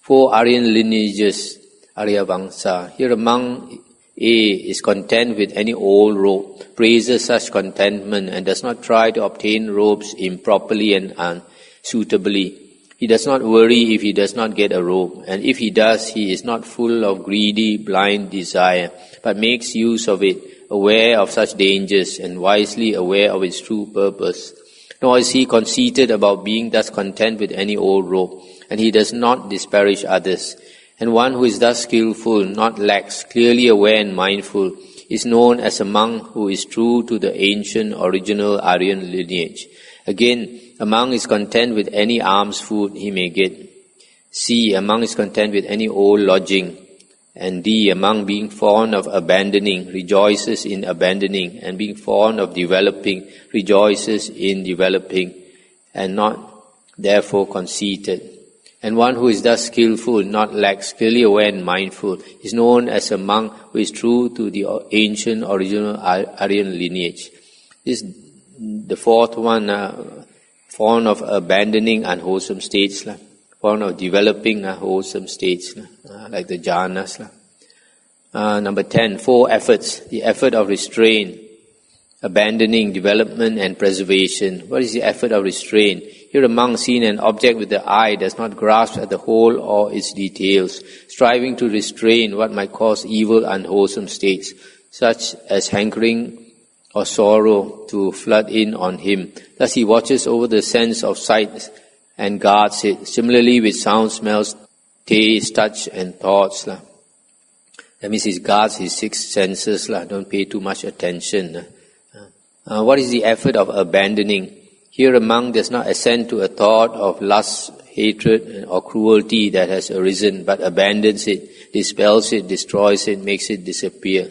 4 Aryan lineages, Arya Vamsa. Here a monk A is content with any old robe, praises such contentment and does not try to obtain robes improperly and unsuitably. He does not worry if he does not get a robe, and if he does, he is not full of greedy, blind desire, but makes use of it, aware of such dangers and wisely aware of its true purpose. Nor is he conceited about being thus content with any old robe, and he does not disparage others. And one who is thus skillful, not lax, clearly aware and mindful, is known as a monk who is true to the ancient original Aryan lineage. Again, a monk is content with any alms food he may get. C. A monk is content with any old lodging. And D. A monk being fond of abandoning, rejoices in abandoning, and being fond of developing, rejoices in developing, and not therefore conceited. And one who is thus skillful, not lax, clearly aware and mindful, is known as a monk who is true to the ancient original Aryan lineage. This the fourth one, fond of abandoning unwholesome states, fond of developing wholesome states, like the jhanas. Number 10, 4 efforts. The effort of restraint, abandoning, development and preservation. What is the effort of restraint? Here a monk seeing an object with the eye does not grasp at the whole or its details, striving to restrain what might cause evil, unwholesome states, such as hankering or sorrow to flood in on him. Thus he watches over the sense of sight and guards it. Similarly with sound, smells, taste, touch and thoughts. That means he guards his 6 senses. Don't pay too much attention. What is the effort of abandoning? Here a monk does not assent to a thought of lust, hatred or cruelty that has arisen, but abandons it, dispels it, destroys it, makes it disappear.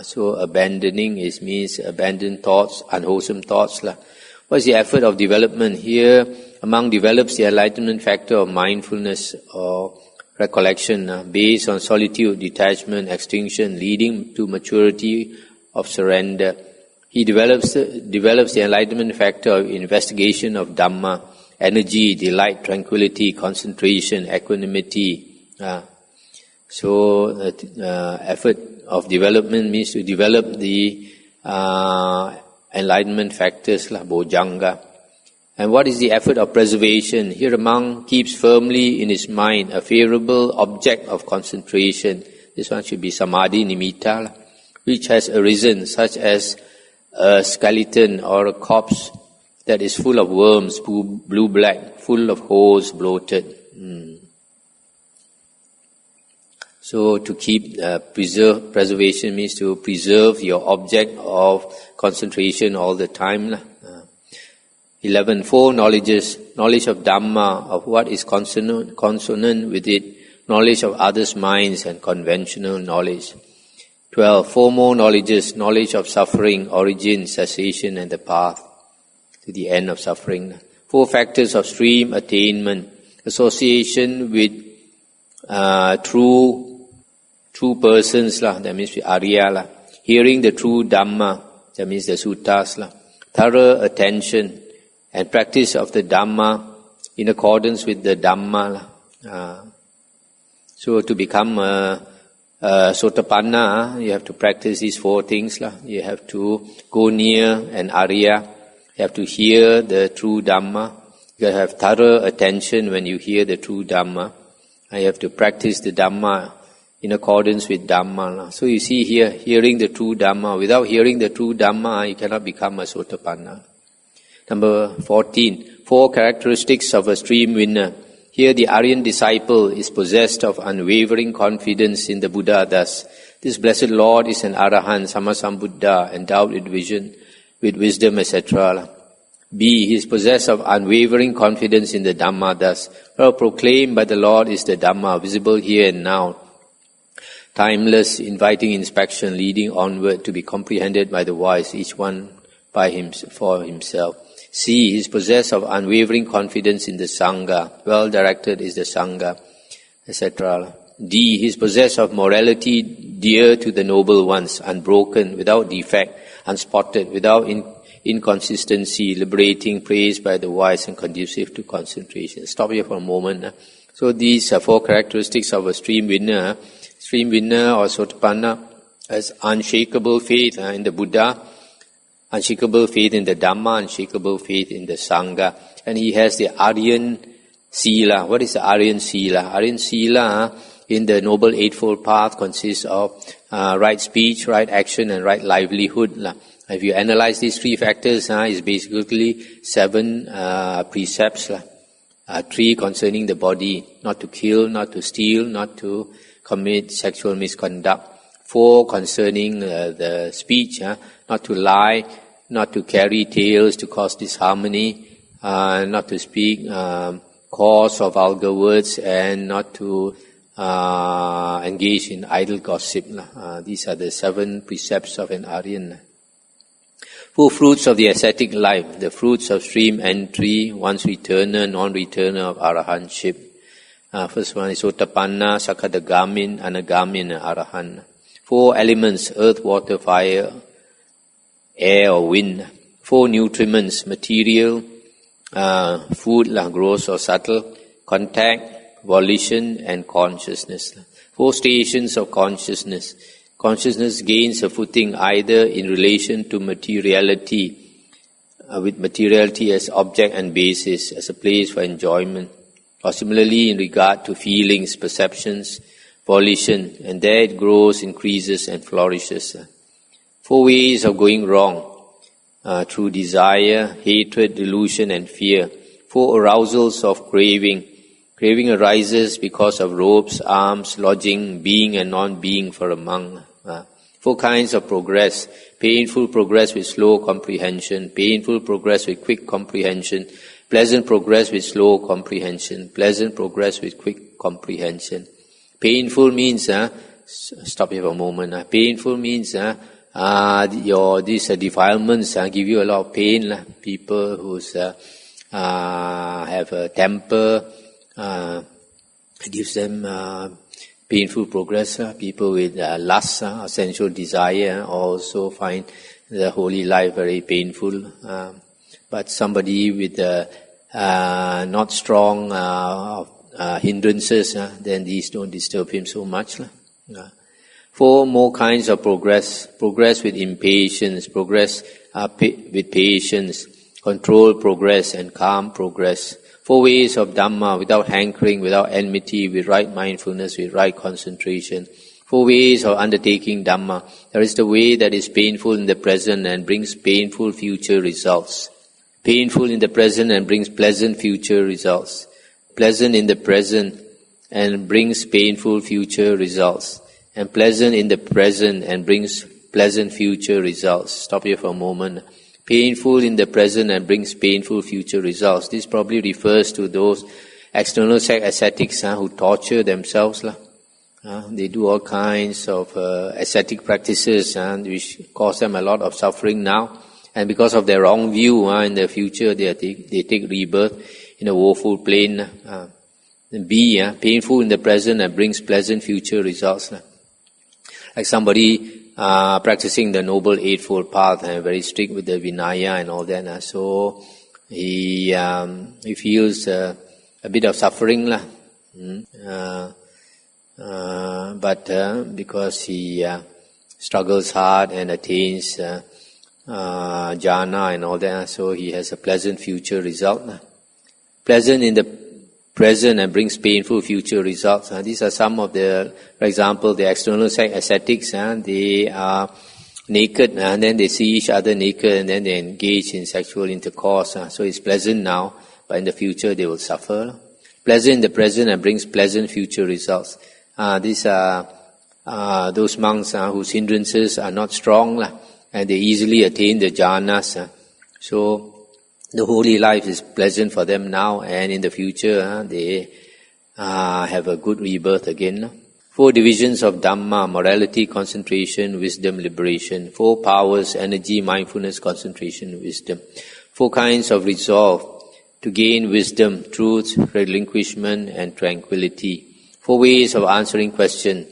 So abandoning means abandon thoughts, unwholesome thoughts. What is the effort of development? Here a monk develops the enlightenment factor of mindfulness or recollection based on solitude, detachment, extinction, leading to maturity of surrender. He develops the enlightenment factor of investigation of Dhamma, energy, delight, tranquility, concentration, equanimity. So effort of development means to develop the enlightenment factors, bojjhanga. And what is the effort of preservation? Here a monk keeps firmly in his mind a favorable object of concentration. This one should be samadhi nimitta, which has arisen, such as a skeleton or a corpse that is full of worms, blue-black, full of holes, bloated. So to keep preservation means to preserve your object of concentration all the time. 11. 4 knowledges. Knowledge of Dhamma, of what is consonant with it, knowledge of others' minds and conventional knowledge. 12. 4 more knowledges. Knowledge of suffering, origin, cessation and the path to the end of suffering. 4 factors of stream attainment. Association with true persons, that means Arya. Hearing the true Dhamma, that means the Suttas. Thorough attention and practice of the Dhamma in accordance with the Dhamma. So to become a Sotapanna, you have to practice these 4 things. You have to go near an Arya. You have to hear the true Dhamma. You have to have thorough attention when you hear the true Dhamma. And you have to practice the Dhamma in accordance with Dhamma. So you see here, hearing the true Dhamma. Without hearing the true Dhamma, you cannot become a Sotapanna. Number 14. 4 characteristics of a stream winner. Here the Aryan disciple is possessed of unwavering confidence in the Buddha thus. This blessed Lord is an Arahant, Sammasambuddha, endowed with vision, with wisdom, etc. B. He is possessed of unwavering confidence in the Dhamma thus. Proclaimed by the Lord is the Dhamma, visible here and now. Timeless, inviting inspection, leading onward to be comprehended by the wise, each one for himself. C. He is possessed of unwavering confidence in the Sangha. Well directed is the Sangha, etc. D. He is possessed of morality dear to the noble ones, unbroken, without defect, unspotted, without inconsistency, liberating, praised by the wise and conducive to concentration. Stop here for a moment. So these are 4 characteristics of a stream winner. Stream winner or Sotapanna has unshakable faith in the Buddha, unshakable faith in the Dhamma, unshakable faith in the Sangha. And he has the Aryan Sila. What is the Aryan Sila? Aryan Sila in the Noble Eightfold Path consists of right speech, right action and right livelihood. If you analyze these 3 factors, it's basically 7 precepts. 3 concerning the body, not to kill, not to steal, not to commit sexual misconduct. 4 concerning the speech, not to lie, not to carry tales to cause disharmony, not to speak coarse or vulgar words, and not to engage in idle gossip. These are the 7 precepts of an Aryan. 4 fruits of the ascetic life, the fruits of stream entry, once returner, non-returner of arahantship. First one is Sotapanna, Sakadagamin, Anagamin, and Arahant. 4 elements, earth, water, fire, air or wind. 4 nutriments, material, food, gross or subtle, contact, volition and consciousness. 4 stations of consciousness. Consciousness gains a footing either in relation to materiality, with materiality as object and basis, as a place for enjoyment, or similarly in regard to feelings, perceptions, volition, and there it grows, increases and flourishes. 4 ways of going wrong, through desire, hatred, delusion and fear. 4 arousals of craving. Craving arises because of robes, arms, lodging, being and non-being for a monk. 4 kinds of progress. Painful progress with slow comprehension, painful progress with quick comprehension, pleasant progress with slow comprehension, pleasant progress with quick comprehension. Painful means, stop here for a moment. Painful means these defilements give you a lot of pain. People who have a temper, gives them painful progress. People with lust or sensual desire also find the holy life very painful. But somebody with not strong hindrances, then these don't disturb him so much. 4 more kinds of progress. Progress with impatience, progress with patience, controlled progress and calm progress. 4 ways of Dhamma, without hankering, without enmity, with right mindfulness, with right concentration. 4 ways of undertaking Dhamma. There is the way that is painful in the present and brings painful future results. Painful in the present and brings pleasant future results. Pleasant in the present and brings painful future results. And pleasant in the present and brings pleasant future results. Stop here for a moment. Painful in the present and brings painful future results. This probably refers to those external sect ascetics who torture themselves. They do all kinds of ascetic practices which cause them a lot of suffering now. And because of their wrong view, in the future they take rebirth in a woeful plane. B, painful in the present and brings pleasant future results. Like somebody practicing the Noble Eightfold Path and very strict with the Vinaya and all that. So he feels a bit of suffering. But because he struggles hard and attains jhana and all that, so he has a pleasant future result. Pleasant in the present and brings painful future results. These are some of the, for example, the external sect ascetics. They are naked and then they see each other naked and then they engage in sexual intercourse. So it's pleasant now, but in the future they will suffer. Pleasant in the present and brings pleasant future results. These are those monks whose hindrances are not strong and they easily attain the jhanas. So the holy life is pleasant for them now, and in the future they have a good rebirth again. 4 divisions of Dhamma: morality, concentration, wisdom, liberation. 4 powers: energy, mindfulness, concentration, wisdom. 4 kinds of resolve: to gain wisdom, truth, relinquishment, and tranquility. 4 ways of answering question.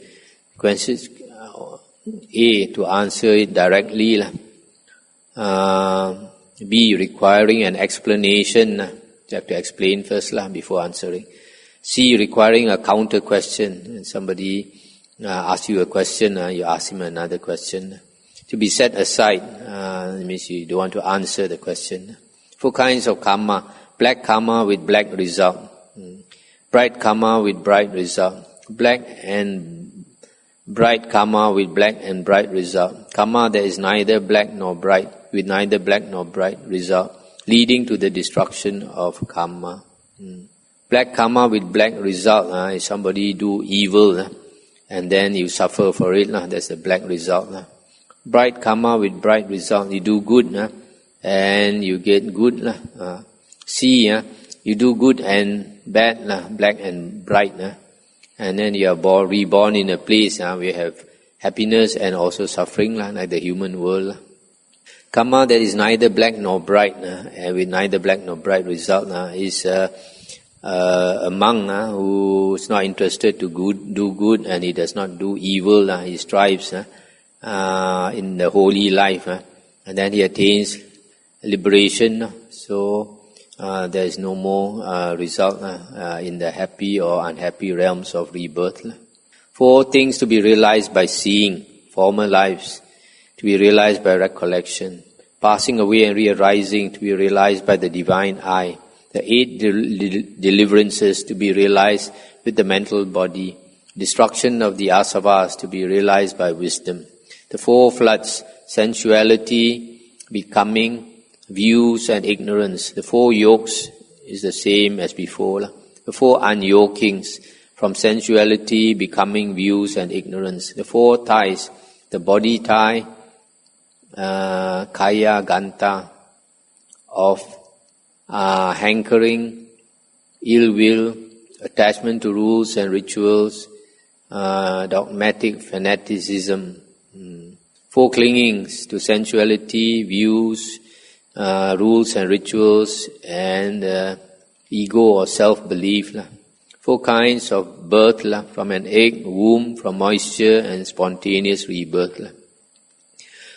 A, to answer it directly. B, requiring an explanation. You have to explain first before answering. C, requiring a counter question. Somebody asks you a question, you ask him another question. To be set aside, means you don't want to answer the question. 4 kinds of karma. Black karma with black result. Bright karma with bright result. Black and bright karma with black and bright result. Karma that is neither black nor bright, with neither black nor bright result, leading to the destruction of karma. Black karma with black result is somebody do evil and then you suffer for it. That's the black result. Bright karma with bright result, you do good and you get good. C, you do good and bad, black and bright. And then you are reborn in a place where you have happiness and also suffering, like the human world. Karma that is neither black nor bright, and with neither black nor bright result, is a monk who is not interested to do good and he does not do evil. He strives in the holy life, and then he attains liberation. So there is no more result in the happy or unhappy realms of rebirth. 4 things to be realized by seeing former lives, to be realized by recollection, passing away and re-arising, to be realized by the divine eye. The 8 deliverances to be realized with the mental body, destruction of the asavas to be realized by wisdom. The 4 floods, sensuality, becoming, views and ignorance. The 4 yokes is the same as before. The 4 unyokings, from sensuality, becoming, views and ignorance. The 4 ties, the body tie, kaya ganta, of hankering, ill will, attachment to rules and rituals, dogmatic fanaticism. 4 clingings to sensuality, views, rules and rituals, and ego or self-belief. 4 kinds of birth, from an egg, womb, from moisture and spontaneous rebirth.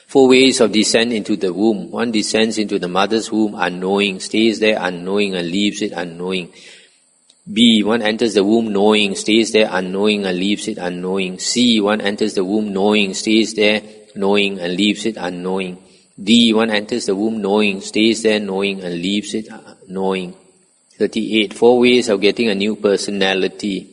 4 ways of descent into the womb. 1 descends into the mother's womb unknowing, stays there unknowing and leaves it unknowing. B, 1 enters the womb knowing, stays there unknowing and leaves it unknowing. C, 1 enters the womb knowing, stays there knowing and leaves it unknowing. D, 1 enters the womb knowing, stays there knowing and leaves it knowing. 38. 4 ways of getting a new personality.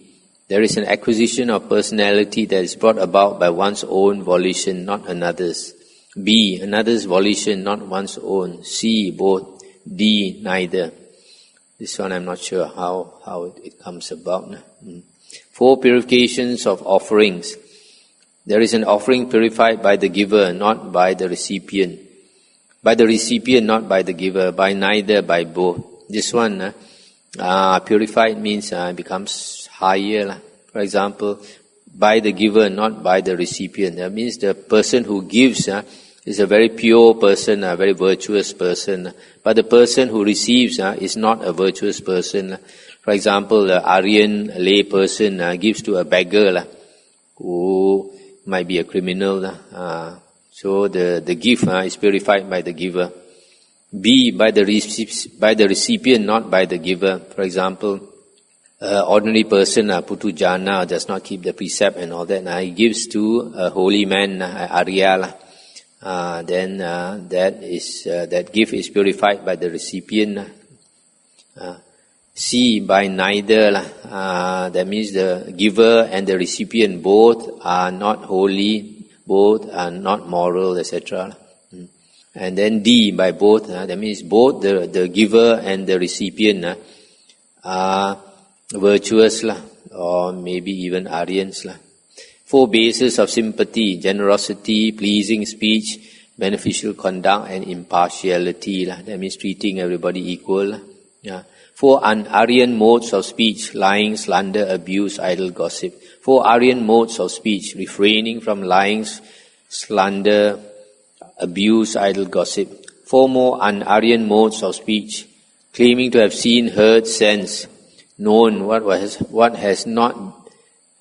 There is an acquisition of personality that is brought about by one's own volition, not another's. B, another's volition, not one's own. C, both. D, neither. This one I'm not sure how it comes about. 4 purifications of offerings. There is an offering purified by the giver, not by the recipient. By the recipient, not by the giver. By neither, by both. This one, purified means becomes higher. For example, by the giver, not by the recipient. That means the person who gives is a very pure person, a very virtuous person. But the person who receives is not a virtuous person. For example, the Aryan lay person gives to a beggar who might be a criminal. So the gift is purified by the giver. B, by the recipient, not by the giver. For example, ordinary person, Putujana, does not keep the precept and all that. He gives to a holy man, Arya. Then that gift is purified by the recipient. C, by neither. That means the giver and the recipient both are not holy, both are not moral, etc. And then D, by both. That means both the giver and the recipient are virtuous, or maybe even Aryans. 4 bases of sympathy: generosity, pleasing speech, beneficial conduct, and impartiality. That means treating everybody equal. 4 un-Aryan modes of speech: lying, slander, abuse, idle gossip. 4 Aryan modes of speech: refraining from lying, slander, abuse, idle gossip. 4 more un-Aryan modes of speech: claiming to have seen, heard, sensed, known what has not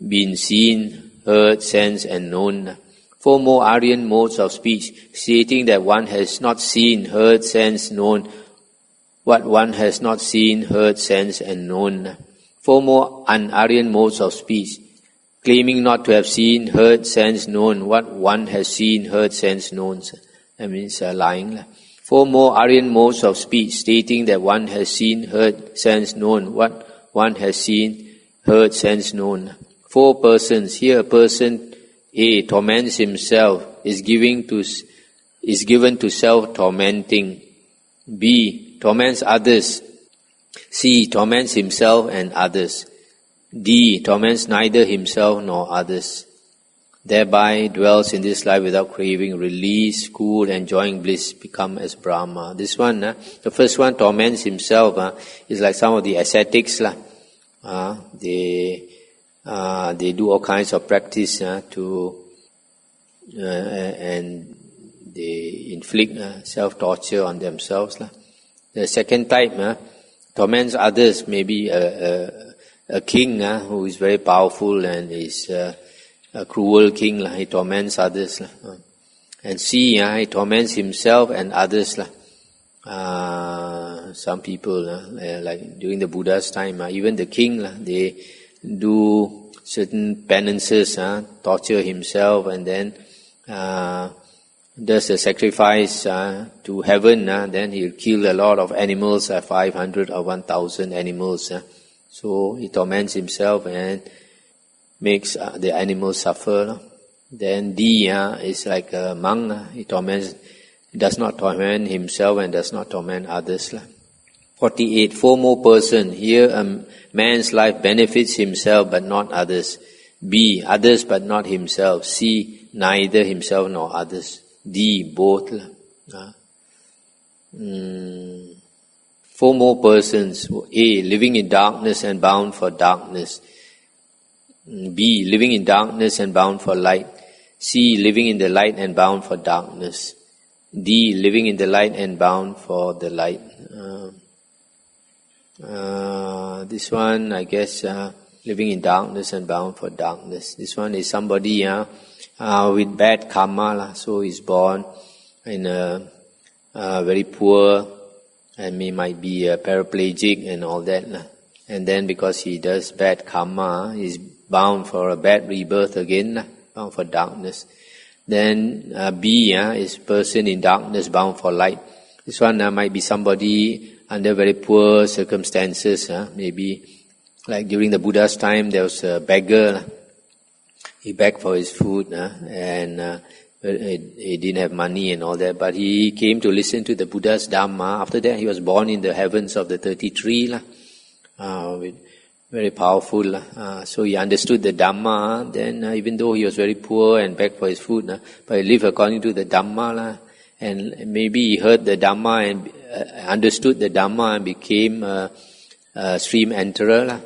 been seen, heard, sensed, and known. 4 more Aryan modes of speech: stating that one has not seen, heard, sensed, known what one has not seen, heard, sensed, and known. 4 more un-Aryan modes of speech, claiming not to have seen, heard, sensed, known what one has seen, heard, sensed, known. That means lying. 4 more Aryan modes of speech, stating that one has seen, heard, sensed, known what one has seen, heard, sensed, known. 4 persons. Here a person A torments himself, is given to self-tormenting. B torments others. C torments himself and others. D torments neither himself nor others. Thereby dwells in this life without craving, release, cool, enjoying bliss, become as Brahma. This one, the first one torments himself, is like some of the ascetics. They do all kinds of practice and they inflict self-torture on themselves. The second type torments others, maybe a king who is very powerful and is a cruel king, he torments others. And C, he torments himself and others. Some people, like during the Buddha's time, even the king, they do certain penances, torture himself, and then does a sacrifice to heaven. Then he'll kill a lot of animals, 500 or 1,000 animals. So he torments himself and makes the animals suffer. Then D is like a monk. He does not torment himself and does not torment others. 48. 4 more person. Here a man's life benefits himself but not others. B, others but not himself. C, neither himself nor others. D, both. 4 more persons. A, living in darkness and bound for darkness. B, living in darkness and bound for light. C, living in the light and bound for darkness. D, living in the light and bound for the light. This one, I guess, living in darkness and bound for darkness. This one is somebody with bad karma, so he's born in a very poor, and he might be paraplegic and all that. And then because he does bad karma, he's bound for a bad rebirth again, bound for darkness. Then B is person in darkness, bound for light. This one might be somebody under very poor circumstances. Maybe like during the Buddha's time, there was a beggar. He begged for his food, and he didn't have money and all that. But he came to listen to the Buddha's Dhamma. After that, he was born in the heavens of the 33, very powerful. So he understood the Dhamma. Then even though he was very poor and begged for his food, but he lived according to the Dhamma. And maybe he heard the Dhamma and understood the Dhamma and became a stream enterer.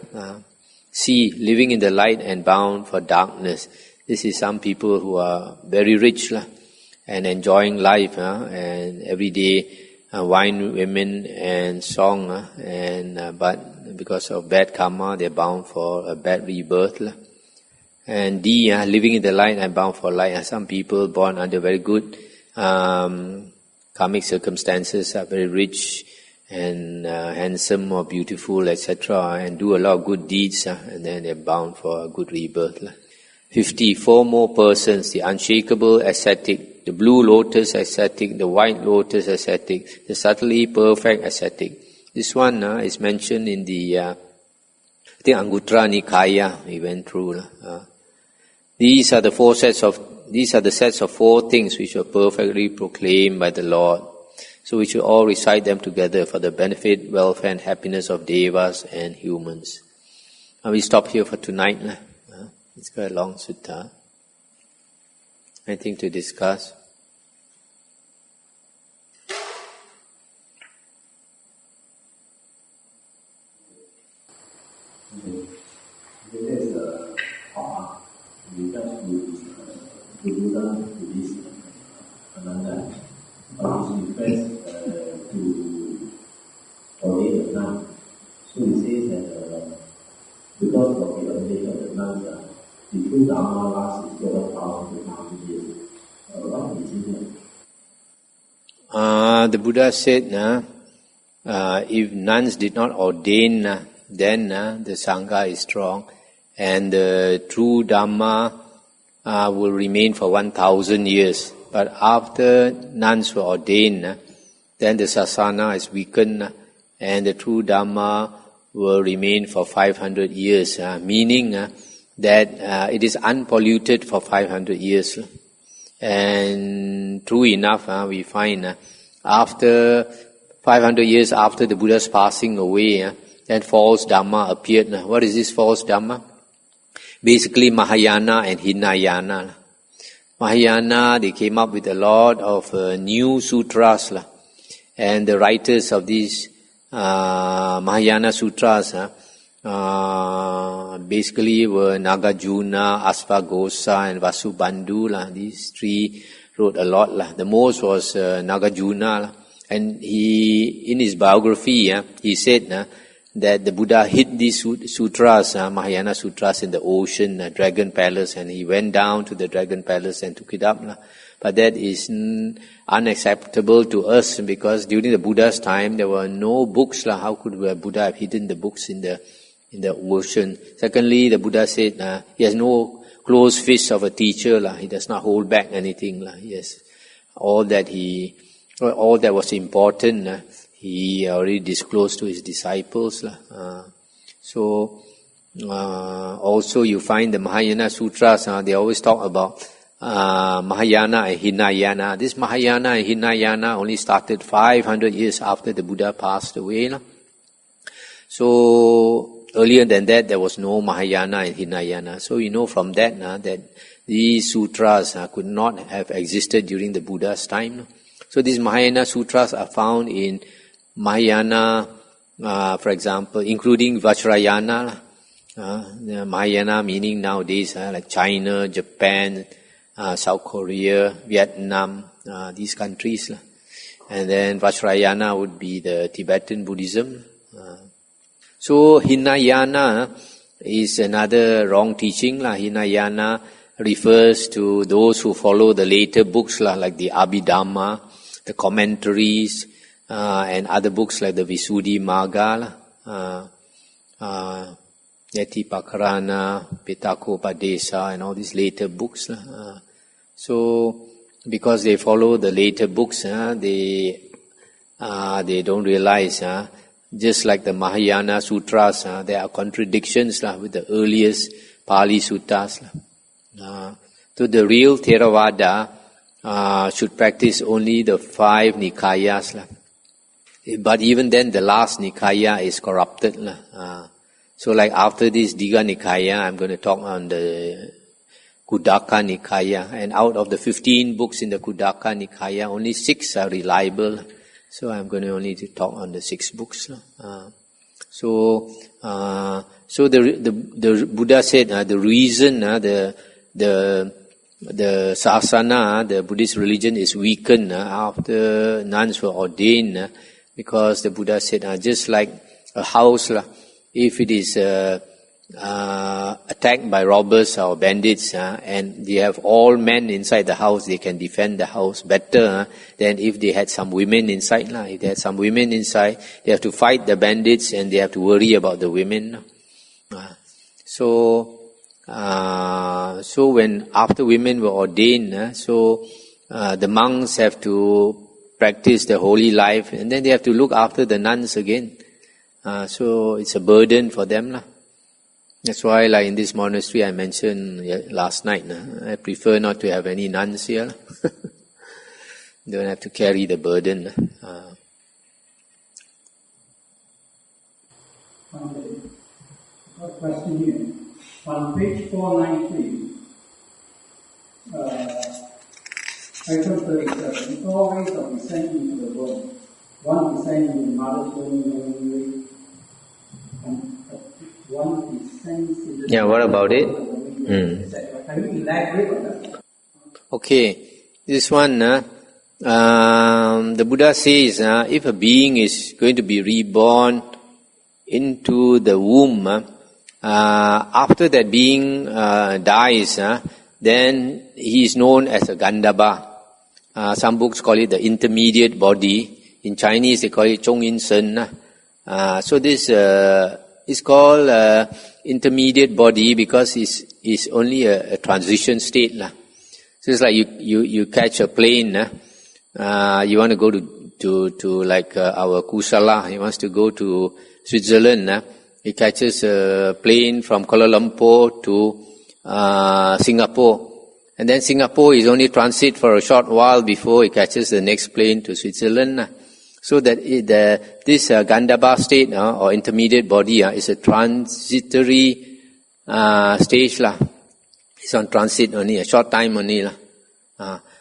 C, living in the light and bound for darkness. This is some people who are very rich and enjoying life, and every day wine, women and song, but because of bad karma, they're bound for a bad rebirth. And D, living in the light and bound for light. Some people born under very good karmic circumstances, are very rich and handsome or beautiful, etc., and do a lot of good deeds, and then they're bound for a good rebirth. 54 more persons: the unshakable ascetic, the blue lotus ascetic, the white lotus ascetic, the subtly perfect ascetic. This one is mentioned in the I think Anguttara Nikaya. We went through. These are the sets of 4 things which were perfectly proclaimed by the Lord. So we should all recite them together for the benefit, welfare and happiness of devas and humans. We stop here for tonight. It's quite a long sutta. Anything to discuss? So he says that because of the obligation of the nuns, the true Dharma lasts instead of thousands of years. What is it? The Buddha said, if nuns did not ordain then the Sangha is strong, and the true Dhamma will remain for 1,000 years. But after nuns were ordained, then the Sasana is weakened, and the true Dhamma will remain for 500 years, meaning that it is unpolluted for 500 years. And true enough, we find after 500 years after the Buddha's passing away, then false Dhamma appeared. What is this false Dhamma? Basically Mahayana and Hinayana. Mahayana, they came up with a lot of new sutras, and the writers of these Mahayana sutras basically were Nagarjuna, Asvaghosha and Vasubandhu. These three wrote a lot. The most was Nagarjuna, and he, in his biography, he said that the Buddha hid these sutras, Mahayana sutras, in the ocean, Dragon Palace, and he went down to the Dragon Palace and took it up. But that is unacceptable to us, because during the Buddha's time there were no books. How could the Buddha have hidden the books in the ocean? Secondly, the Buddha said he has no closed fist of a teacher. He does not hold back anything. Yes, all that was important, he already disclosed to his disciples. Also you find the Mahayana sutras, they always talk about Mahayana and Hinayana. This Mahayana and Hinayana only started 500 years after the Buddha passed away. So earlier than that, there was no Mahayana and Hinayana. So you know from that that these sutras could not have existed during the Buddha's time. So these Mahayana sutras are found in Mahayana, for example, including Vajrayana. Mahayana meaning nowadays like China, Japan, South Korea, Vietnam, these countries. And then Vajrayana would be the Tibetan Buddhism. So Hinayana is another wrong teaching. Hinayana refers to those who follow the later books like the Abhidhamma, the commentaries, and other books like the Visuddhimagga, Yatipakarana, Pitakopadesa, and all these later books. So, because they follow the later books, they don't realize, just like the Mahayana sutras, there are contradictions with the earliest Pali suttas. So the real Theravada should practice only the 5 Nikayas. But even then, the last Nikaya is corrupted. So like after this Digha Nikaya, I'm going to talk on the Ubbhataka Nikaya. And out of the 15 books in the Ubbhataka Nikaya, only 6 are reliable. So I'm going to only talk on the 6 books. So the Buddha said the reason the sasana, the Buddhist religion, is weakened after nuns were ordained, because the Buddha said just like a house, if it is attacked by robbers or bandits, and they have all men inside the house, they can defend the house better than if they had some women inside. If they had some women inside, they have to fight the bandits and they have to worry about the women. So when after women were ordained, the monks have to practice the holy life, and then they have to look after the nuns again. So it's a burden for them. That's why, like in this monastery I mentioned last night, I prefer not to have any nuns here. Don't have to carry the burden. Question here. On page 493, item 37, it's all ways of descent into the world. One descent in the mother's womb, and one descends in the... Yeah, what about it? Can you elaborate on that? Okay, this one, the Buddha says, if a being is going to be reborn into the womb, after that being dies, then he is known as a Gandhabba. Some books call it the intermediate body. In Chinese they call it Zhong Yin Shen. So this intermediate body because it's only a transition state lah. So it's like you catch a plane. You want to go to like our Kusala. He wants to go to Switzerland. He catches a plane from Kuala Lumpur to Singapore. And then Singapore is only transit for a short while before he catches the next plane to Switzerland. So that this Gandhabba state or intermediate body is a transitory stage lah. It's on transit only, a short time only lah.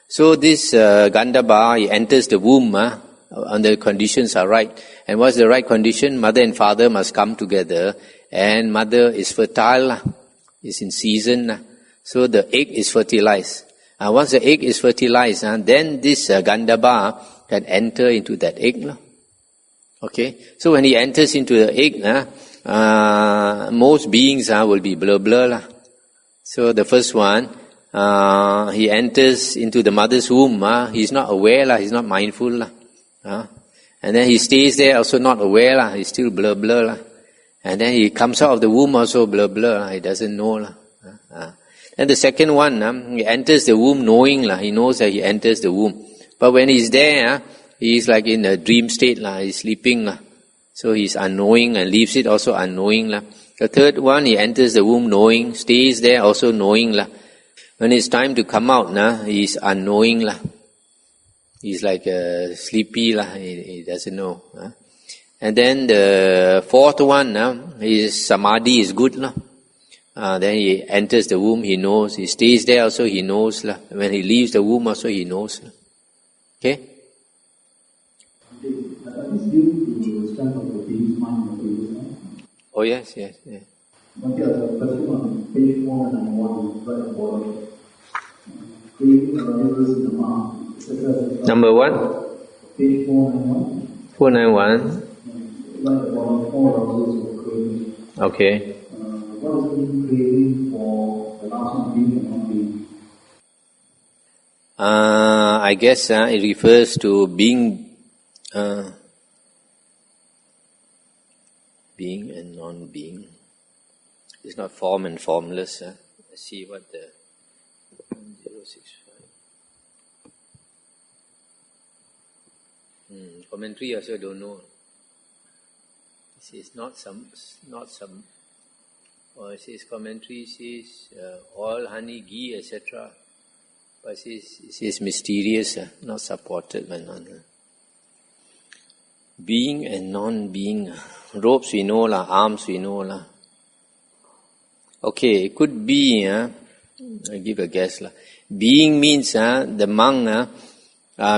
So this Gandhabba, he enters the womb and the conditions are right. And what's the right condition? Mother and father must come together, and mother is fertile, is in season. So the egg is fertilized. Once the egg is fertilized, then this Gandhabba can enter into that egg. Okay? So when he enters into the egg, most beings will be blur. So the first one, he enters into the mother's womb. He's not aware, he's not mindful. And then he stays there also not aware, he's still blur. And then he comes out of the womb also blur, he doesn't know. And the second one, he enters the womb knowing, he knows that he enters the womb. But when he's there, he's like in a dream state, he's sleeping. So he's unknowing and leaves it also unknowing. The third one, he enters the womb knowing, stays there also knowing. When it's time to come out, he's unknowing. He's like sleepy, he doesn't know. And then the fourth one, his samadhi is good. Then he enters the womb, he knows. He stays there also, he knows. When he leaves the womb also, he knows. Okay? Oh yes. Number what? 491. Okay. I guess it refers to being and non-being. It's not form and formless. Let's see what the 1065. Commentary also don't know. It says not some. Or it says commentary says all honey, ghee, etc. But it says mysterious, not supported by none. Being and non-being. Ropes we know arms we know Okay, it could be, I give a guess Being means the monk,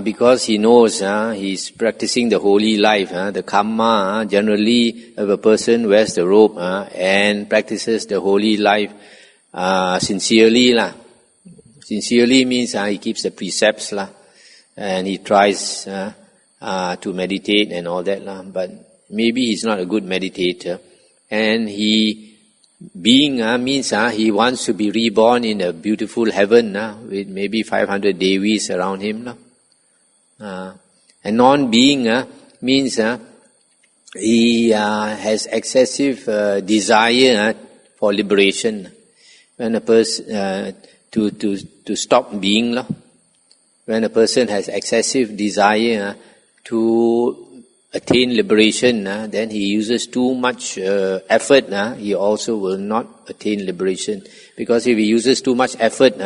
because he knows he's practicing the holy life, the karma, generally if a person wears the robe and practices the holy life sincerely. Sincerely means he keeps the precepts and he tries to meditate and all that but maybe he's not a good meditator, and being means he wants to be reborn in a beautiful heaven with maybe 500 devis around him. And non-being means he has excessive desire for liberation. When a person to stop being, when a person has excessive desire to attain liberation, then he uses too much effort, he also will not attain liberation. Because if he uses too much effort,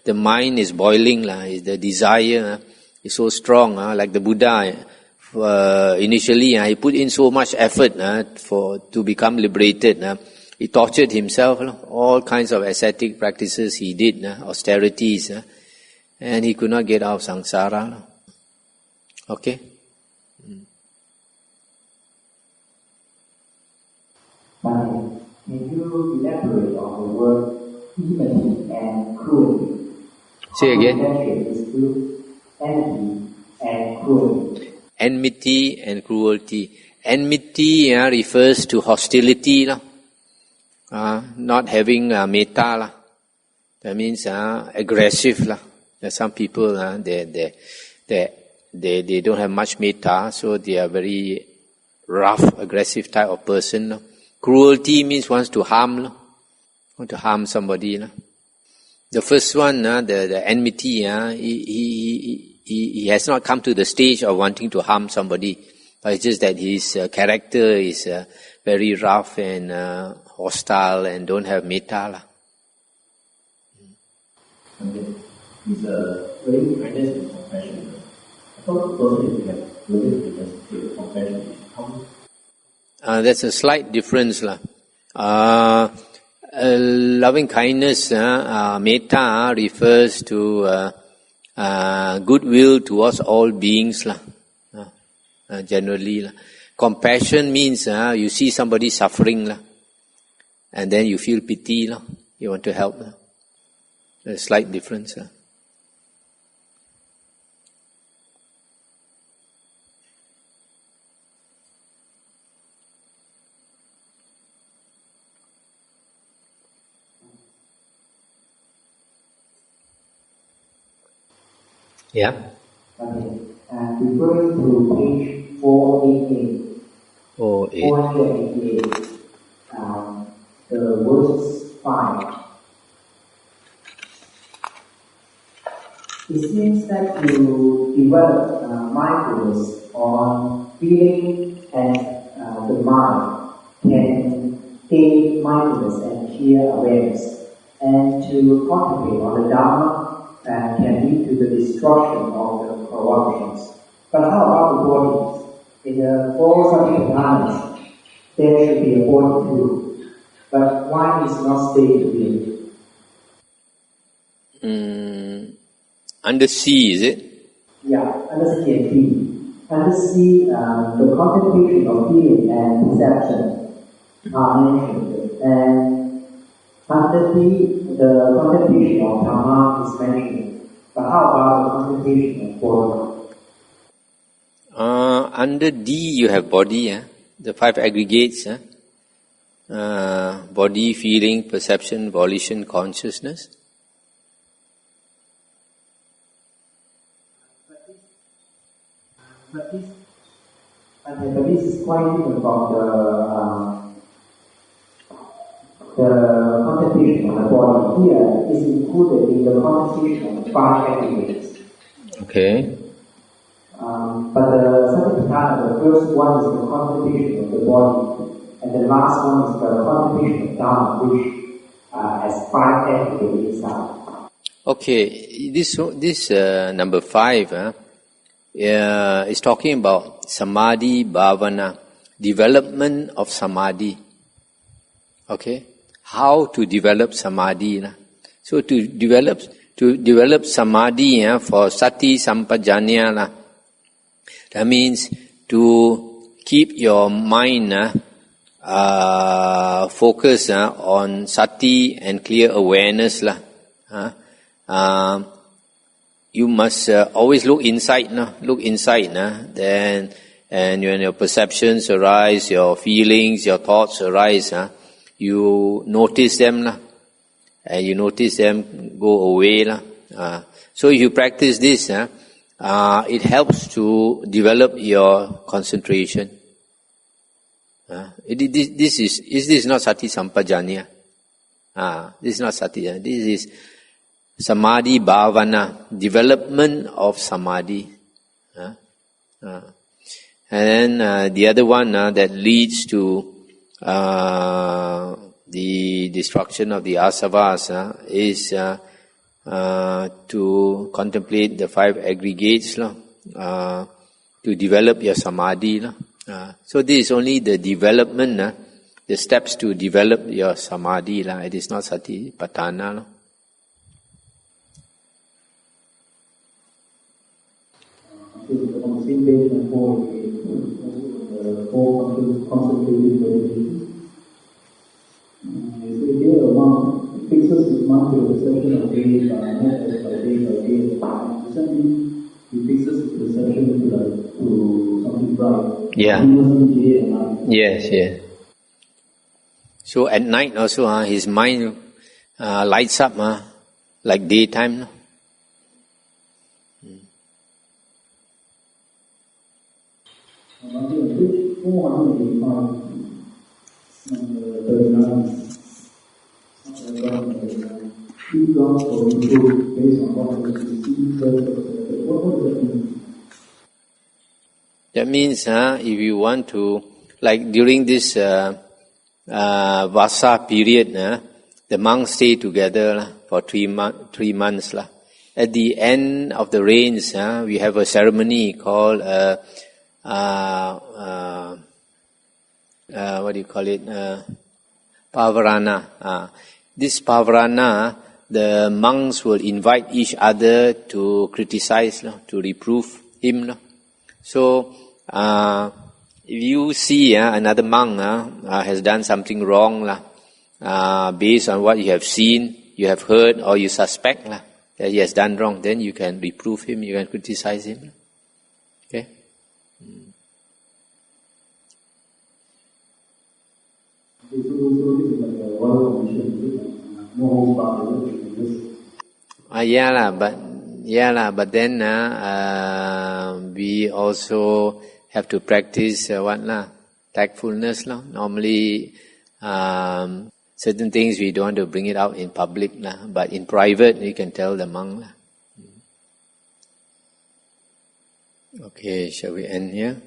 the mind is boiling, the desire is so strong. Like the Buddha, initially he put in so much effort to become liberated. He tortured himself, all kinds of ascetic practices he did, austerities, and he could not get out of samsara. Okay? Can you elaborate on the word enmity and cruelty? Say again. Enmity and cruelty. Enmity and cruelty. Enmity refers to hostility, not having metta. That means aggressive. There's some people they don't have much metta, so they are very rough, aggressive type of person. Cruelty means wants to harm, want to harm somebody. The first one, the enmity, he has not come to the stage of wanting to harm somebody, but it's just that his character is very rough and hostile and don't have metta. He's very kindness and compassion. I thought the person who has loving kindness and compassion. That's a slight difference. Loving kindness, metta, refers to goodwill towards all beings. Generally. Compassion means you see somebody suffering and then you feel pity. You want to help. There's a slight difference. Yeah. Okay. Referring to page 488. 488. The verse 5. It seems that you develop mindfulness on feeling and the mind can gain mindfulness and clear awareness, and to concentrate on the Dhamma can lead to the destruction of the corruptions. But how about the bodies? In the four Sariputtanas, there should be a body too. But why is not stated here? Under C, is it? Yeah, under C and D. Under C, the contemplation of feeling and perception are mentioned. And under D, the contemplation of Dhamma is mentioned. But how about the contemplation of body? Under D, you have body, the five aggregates. Body, feeling, perception, volition, consciousness. But this is quite different from the contemplation of the body. Here is included in the contemplation of five aggregates. Okay. But the Sariputta, the first one is the contemplation of the body, and the last one is the contemplation of Dhamma, which has five aggregates inside. Okay, this number 5 is talking about samadhi bhavana, development of samadhi. Okay, how to develop samadhi? So to develop samadhi for sati sampajanya, that means to keep your mind focused on sati and clear awareness. You must always look inside. Then, and when your perceptions arise, your feelings, your thoughts arise, you notice them, and you notice them go away. So if you practice this, it helps to develop your concentration. This is not sati sampajanya. This is not sati. This is samadhi bhavana, development of samadhi. And then the other one that leads to the destruction of the asavas is to contemplate the five aggregates, to develop your samadhi. So this is only the development, the steps to develop your samadhi. It is not satipatthana. On the same page and four contemplative meditation. So here one fixes his mind to the perception of day by night, by day. Recently, he fixes his perception to something bright. Yeah. Day and night. Yes. So at night also, his mind lights up like daytime. On page 485, nuns, keep God for improve based on what we see first. What does that mean? That means, if you want to, like during this Vasa period, the monks stay together for 3 months. At the end of the rains, we have a ceremony called what do you call it? Pavarana. This Pavarana, the monks will invite each other to criticize, to reprove him. So, if you see another monk has done something wrong, based on what you have seen, you have heard, or you suspect that he has done wrong, then you can reprove him, you can criticize him. Okay? But then we also have to practice tactfulness. Normally, certain things we don't want to bring it out in public, but in private you can tell the monk. Okay, shall we end here?